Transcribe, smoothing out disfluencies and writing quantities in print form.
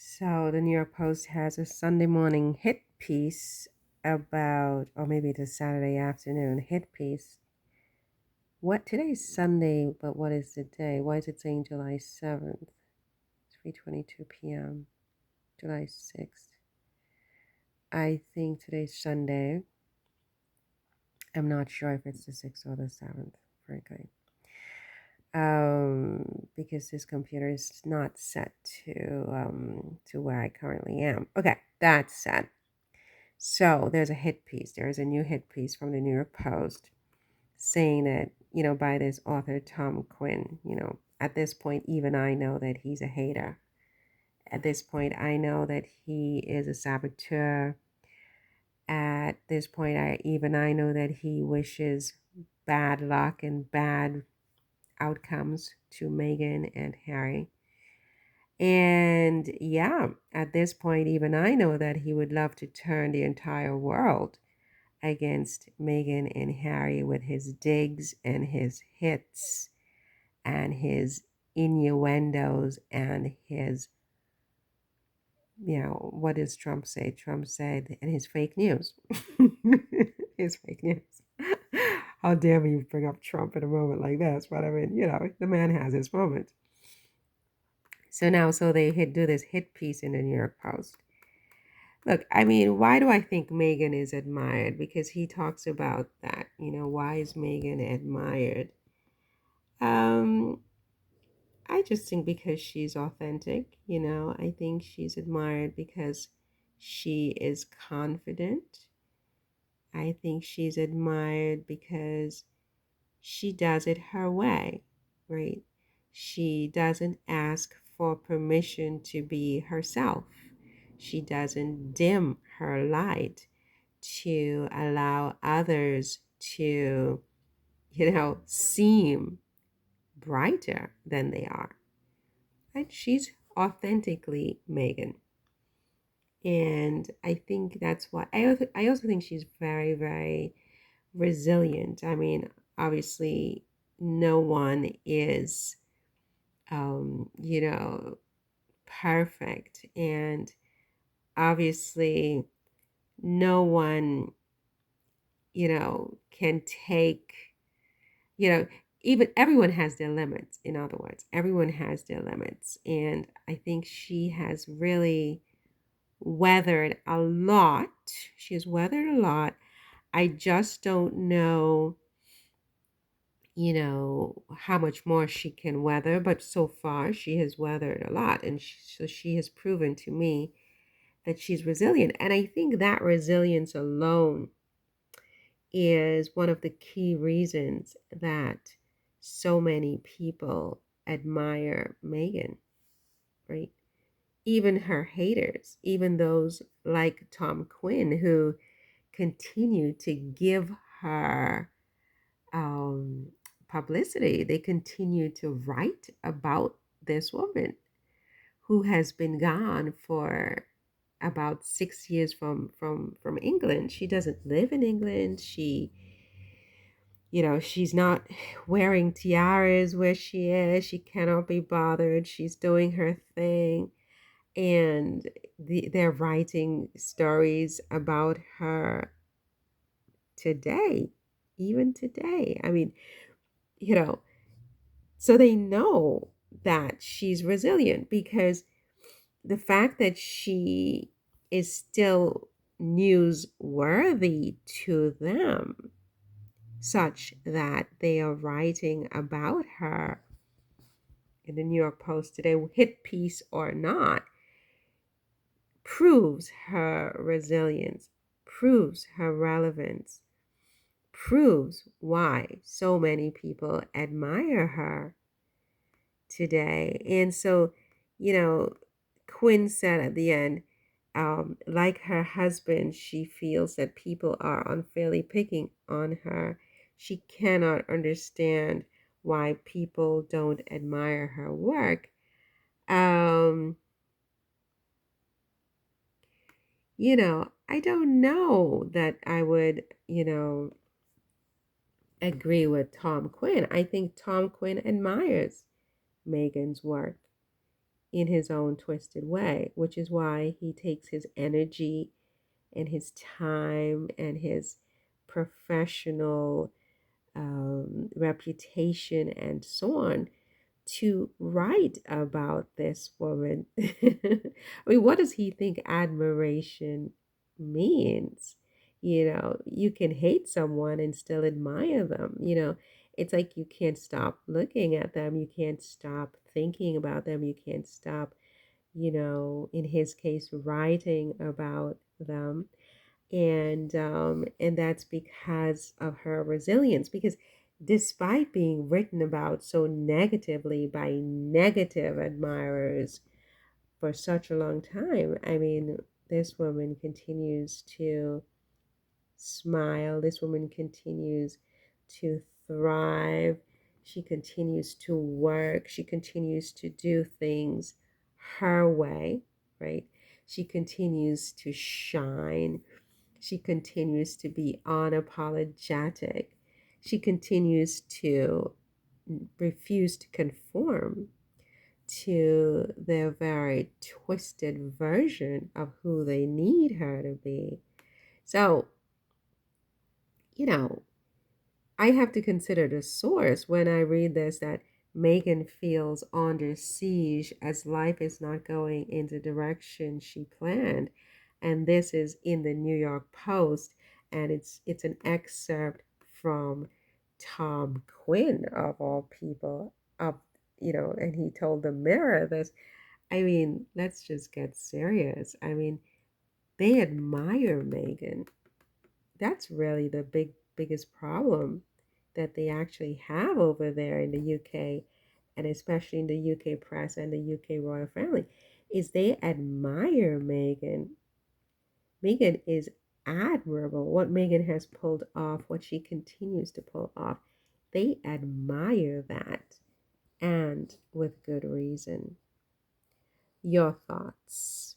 So the New York Post has a Sunday morning hit piece about, or maybe it's a Saturday afternoon hit piece. What today's Sunday, but what is the day? Why is it saying July 7th? 3:22 p.m. July 6th. I think today's Sunday. I'm not sure if it's the 6th or the 7th, frankly. Because this computer is not set to where I currently am. Okay, that's set. So there's a hit piece. There's a new hit piece from the New York Post saying that, by this author, Tom Quinn. At this point, even I know that he's a hater. At this point, I know that he is a saboteur. At this point, I know that he wishes bad luck and bad outcomes to Meghan and Harry. And yeah, at this point, even I know that he would love to turn the entire world against Meghan and Harry with his digs and his hits and his innuendos and his, what does Trump say? Trump said, and his fake news. His fake news. How dare me bring up Trump in a moment like this? But I mean, the man has his moments. So they do this hit piece in the New York Post. Look, I mean, why do I think Meghan is admired? Because he talks about that. Why is Meghan admired? Um, I just think because she's authentic. I think she's admired because she is confident. I think she's admired because she does it her way, right? She doesn't ask for permission to be herself. She doesn't dim her light to allow others to, seem brighter than they are. And she's authentically Meghan. And I think that's why I also think she's very, very resilient. I mean, obviously, no one is, you know, perfect. And obviously, no one, can take, you know, even everyone has their limits. In other words, everyone has their limits. And I think she has really weathered a lot. She has weathered a lot. I just don't know, how much more she can weather, but so far she has weathered a lot. And so she has proven to me that she's resilient. And I think that resilience alone is one of the key reasons that so many people admire Meghan, right? Even her haters, even those like Tom Quinn, who continue to give her um, publicity. They continue to write about this woman who has been gone for about 6 years from England. She doesn't live in England. She's not wearing tiaras where she is. She cannot be bothered. She's doing her thing. And they're writing stories about her today, even today. I mean, you know, so they know that she's resilient because the fact that she is still newsworthy to them, such that they are writing about her in the New York Post today, hit piece or not, proves her resilience, proves her relevance, proves why so many people admire her today. And so, you know, Quinn said at the end, like her husband, she feels that people are unfairly picking on her. She cannot understand why people don't admire her work. Um, I don't know that I would, agree with Tom Quinn. I think Tom Quinn admires Meghan's work. in his own twisted way, which is why he takes his energy and his time and his professional reputation and so on to write about this woman. I mean, what does he think admiration means? You can hate someone and still admire them. It's like you can't stop looking at them, you can't stop thinking about them, you can't stop, in his case, writing about them. And that's because of her resilience, because despite being written about so negatively by negative admirers for such a long time, I mean, this woman continues to smile, this woman continues to thrive, she continues to work, she continues to do things her way, right? She continues to shine, she continues to be unapologetic. She continues to refuse to conform to their very twisted version of who they need her to be. So, you know, I have to consider the source when I read this, that Meghan feels under siege as life is not going in the direction she planned. And this is in the New York Post, and it's an excerpt from Tom Quinn of all people. And he told the Mirror this. I mean, let's just get serious. I mean, they admire Meghan. That's really the biggest problem that they actually have over there in the UK, and especially in the UK press and the UK royal family, is they admire Meghan. Meghan is admirable. What Meghan has pulled off, what she continues to pull off, they admire that, and with good reason. Your thoughts?